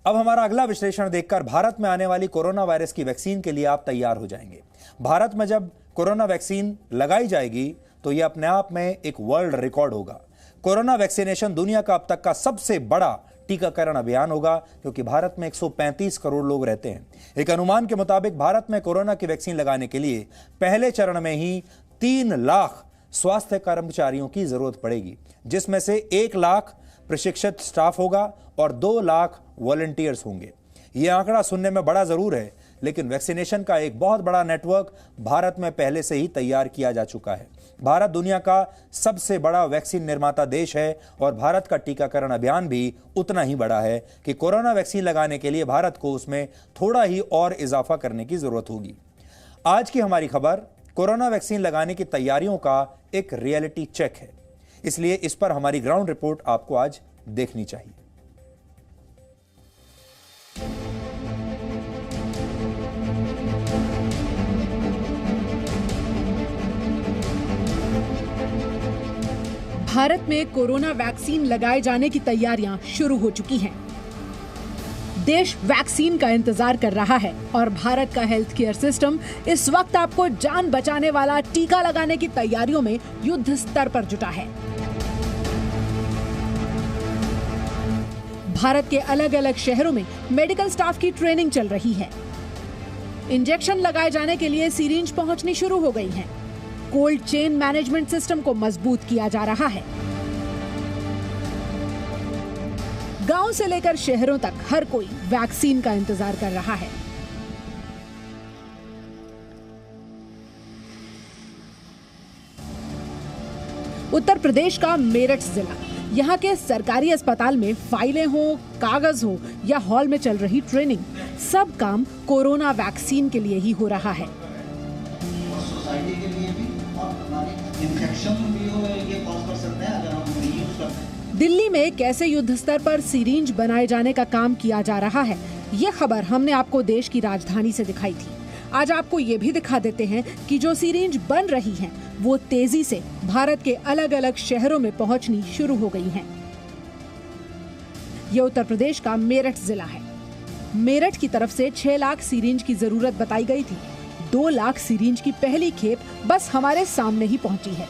अब हमारा अगला विश्लेषण देखकर भारत में आने वाली कोरोना वायरस की वैक्सीन के लिए आप तैयार हो जाएंगे। भारत में जब कोरोना वैक्सीन लगाई जाएगी तो यह अपने आप में एक वर्ल्ड रिकॉर्ड होगा। कोरोना वैक्सीनेशन दुनिया का अब तक का सबसे बड़ा टीकाकरण अभियान होगा, क्योंकि भारत में 135 करोड़ लोग रहते हैं। एक अनुमान के मुताबिक भारत में कोरोना की वैक्सीन लगाने के लिए पहले चरण में ही 3 लाख स्वास्थ्य कर्मचारियों की जरूरत पड़ेगी, जिसमें से 1 लाख प्रशिक्षित स्टाफ होगा और 2 लाख वॉलंटियर्स होंगे। यह आंकड़ा सुनने में बड़ा जरूर है, लेकिन वैक्सीनेशन का एक बहुत बड़ा नेटवर्क भारत में पहले से ही तैयार किया जा चुका है। भारत दुनिया का सबसे बड़ा वैक्सीन निर्माता देश है और भारत का टीकाकरण अभियान भी उतना ही बड़ा है कि कोरोना वैक्सीन लगाने के लिए भारत को उसमें थोड़ा ही और इजाफा करने की जरूरत होगी। आज की हमारी खबर कोरोना वैक्सीन लगाने की तैयारियों का एक रियलिटी चेक है, इसलिए इस पर हमारी ग्राउंड रिपोर्ट आपको आज देखनी चाहिए। भारत में कोरोना वैक्सीन लगाए जाने की तैयारियां शुरू हो चुकी हैं। देश वैक्सीन का इंतजार कर रहा है और भारत का हेल्थ केयर सिस्टम इस वक्त आपको जान बचाने वाला टीका लगाने की तैयारियों में युद्ध स्तर पर जुटा है। भारत के अलग अलग शहरों में मेडिकल स्टाफ की ट्रेनिंग चल रही है। इंजेक्शन लगाए जाने के लिए सिरिंज पहुंचनी शुरू हो गई है। कोल्ड चेन मैनेजमेंट सिस्टम को मजबूत किया जा रहा है। गांव से लेकर शहरों तक हर कोई वैक्सीन का इंतजार कर रहा है। उत्तर प्रदेश का मेरठ जिला, यहाँ के सरकारी अस्पताल में फाइलें हो, कागज हो या हॉल में चल रही ट्रेनिंग, सब काम कोरोना वैक्सीन के लिए ही हो रहा है। सोसाइटी के लिए भी और हमारे इन्फेक्शन भी हो ये कॉज कर सकते हैं अगर हम नहीं यूज करते हैं। दिल्ली में कैसे युद्ध स्तर पर सिरिंज बनाए जाने का काम किया जा रहा है, ये खबर हमने आपको देश की राजधानी से दिखाई थी। आज आपको ये भी दिखा देते हैं कि जो सिरिंज बन रही हैं, वो तेजी से भारत के अलग अलग शहरों में पहुंचनी शुरू हो गई हैं। ये उत्तर प्रदेश का मेरठ जिला है। मेरठ की तरफ से 6 लाख सिरिंज की जरूरत बताई गई थी। 2 लाख सिरिंज की पहली खेप बस हमारे सामने ही पहुंची है।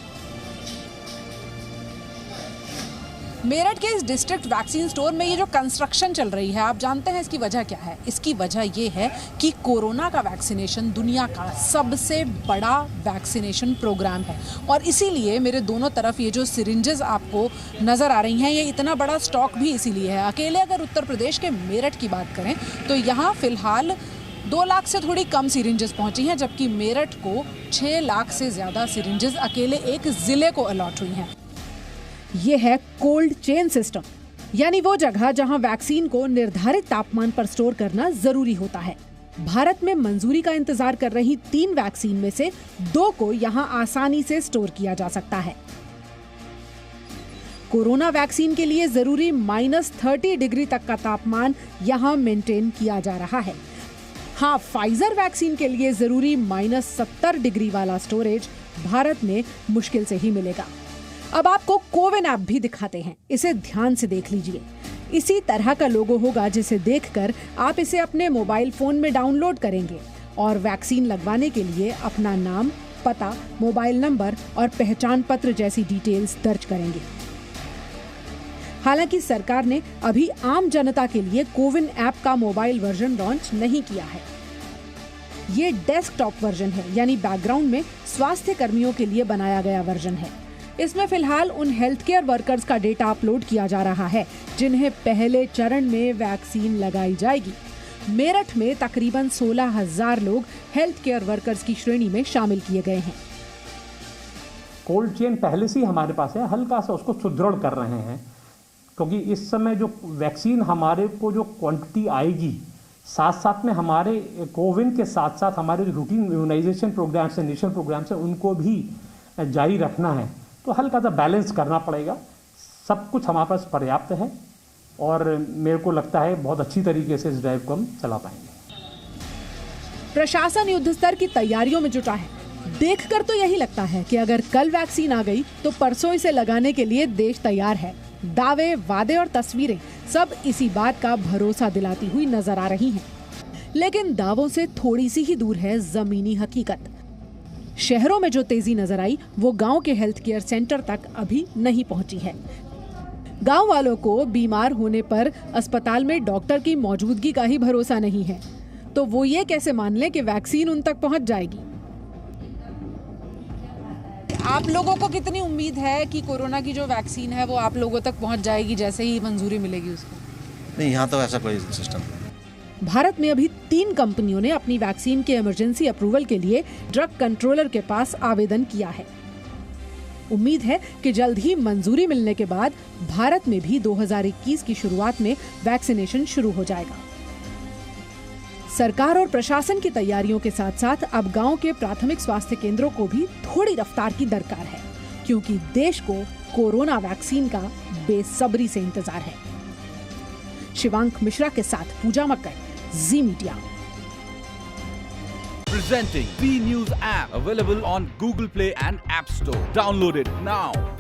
मेरठ के इस डिस्ट्रिक्ट वैक्सीन स्टोर में ये जो कंस्ट्रक्शन चल रही है, आप जानते हैं इसकी वजह क्या है? इसकी वजह ये है कि कोरोना का वैक्सीनेशन दुनिया का सबसे बड़ा वैक्सीनेशन प्रोग्राम है और इसीलिए मेरे दोनों तरफ ये जो सिरिंजेस आपको नज़र आ रही हैं, ये इतना बड़ा स्टॉक भी इसीलिए है। अकेले अगर उत्तर प्रदेश के मेरठ की बात करें तो यहाँ फिलहाल 2 लाख से थोड़ी कम सिरिंजेस पहुंची हैं, जबकि मेरठ को 6 लाख से ज़्यादा सिरिंजेस अकेले एक ज़िले को अलॉट हुई हैं। ये है कोल्ड चेन सिस्टम, यानी वो जगह जहां वैक्सीन को निर्धारित तापमान पर स्टोर करना जरूरी होता है। भारत में मंजूरी का इंतजार कर रही 3 वैक्सीन में से 2 को यहां आसानी से स्टोर किया जा सकता है। कोरोना वैक्सीन के लिए जरूरी -30 डिग्री तक का तापमान यहां मेंटेन किया जा रहा है। हाँ, फाइजर वैक्सीन के लिए जरूरी -70 डिग्री वाला स्टोरेज भारत में मुश्किल से ही मिलेगा। अब आपको कोविन ऐप भी दिखाते हैं, इसे ध्यान से देख लीजिए। इसी तरह का लोगो होगा जिसे देखकर आप इसे अपने मोबाइल फोन में डाउनलोड करेंगे और वैक्सीन लगवाने के लिए अपना नाम, पता, मोबाइल नंबर और पहचान पत्र जैसी डिटेल्स दर्ज करेंगे। हालांकि सरकार ने अभी आम जनता के लिए कोविन ऐप का मोबाइल वर्जन लॉन्च नहीं किया है। ये डेस्कटॉप वर्जन है, यानी बैकग्राउंड में स्वास्थ्य कर्मियों के लिए बनाया गया वर्जन है। इसमें फिलहाल उन हेल्थ केयर वर्कर्स का डेटा अपलोड किया जा रहा है जिन्हें पहले चरण में वैक्सीन लगाई जाएगी। मेरठ में तकरीबन 16,000 लोग हेल्थ केयर वर्कर्स की श्रेणी में शामिल किए गए हैं। कोल्ड चेन पहले से ही हमारे पास है, हल्का सा उसको सुदृढ़ कर रहे हैं, क्योंकि इस समय जो वैक्सीन हमारे को जो क्वांटिटी आएगी, साथ साथ में हमारे कोविन के साथ साथ हमारे रूटीन इम्यूनाइजेशन प्रोग्राम्स है, नेशनल प्रोग्राम्स है, उनको भी जारी रखना है, तो हल्का सा बैलेंस करना पड़ेगा। सब कुछ हमारे पास पर्याप्त है और मेरे को लगता है बहुत अच्छी तरीके से इस ड्राइव को हम चला पाएंगे। प्रशासन युद्ध स्तर की तैयारियों में जुटा है। देखकर तो यही लगता है कि अगर कल वैक्सीन आ गई तो परसों इसे लगाने के लिए देश तैयार है। दावे, वादे और तस्वीरें सब इसी बात का भरोसा दिलाती हुई नजर आ रही हैं। लेकिन दावों से थोड़ी सी ही दूर है जमीनी हकीकत। शहरों में जो तेजी नजर आई वो गांव के हेल्थ केयर सेंटर तक अभी नहीं पहुंची है। गांव वालों को बीमार होने पर अस्पताल में डॉक्टर की मौजूदगी का ही भरोसा नहीं है, तो वो ये कैसे मान लें कि वैक्सीन उन तक पहुंच जाएगी। आप लोगों को कितनी उम्मीद है कि कोरोना की जो वैक्सीन है वो आप लोगों तक पहुंच जाएगी जैसे ही मंजूरी मिलेगी उसको? नहीं, यहाँ तो ऐसा कोई सिस्टम नहीं। भारत में अभी 3 कंपनियों ने अपनी वैक्सीन के इमरजेंसी अप्रूवल के लिए ड्रग कंट्रोलर के पास आवेदन किया है। उम्मीद है कि जल्द ही मंजूरी मिलने के बाद भारत में भी 2021 की शुरुआत में वैक्सीनेशन शुरू हो जाएगा। सरकार और प्रशासन की तैयारियों के साथ साथ अब गांव के प्राथमिक स्वास्थ्य केंद्रों को भी थोड़ी रफ्तार की दरकार है, क्योंकि देश को कोरोना वैक्सीन का बेसब्री से इंतजार है। शिवांक मिश्रा के साथ पूजा मक्कर, जी media. Presenting B News app, available on Google Play and App Store. Download it now.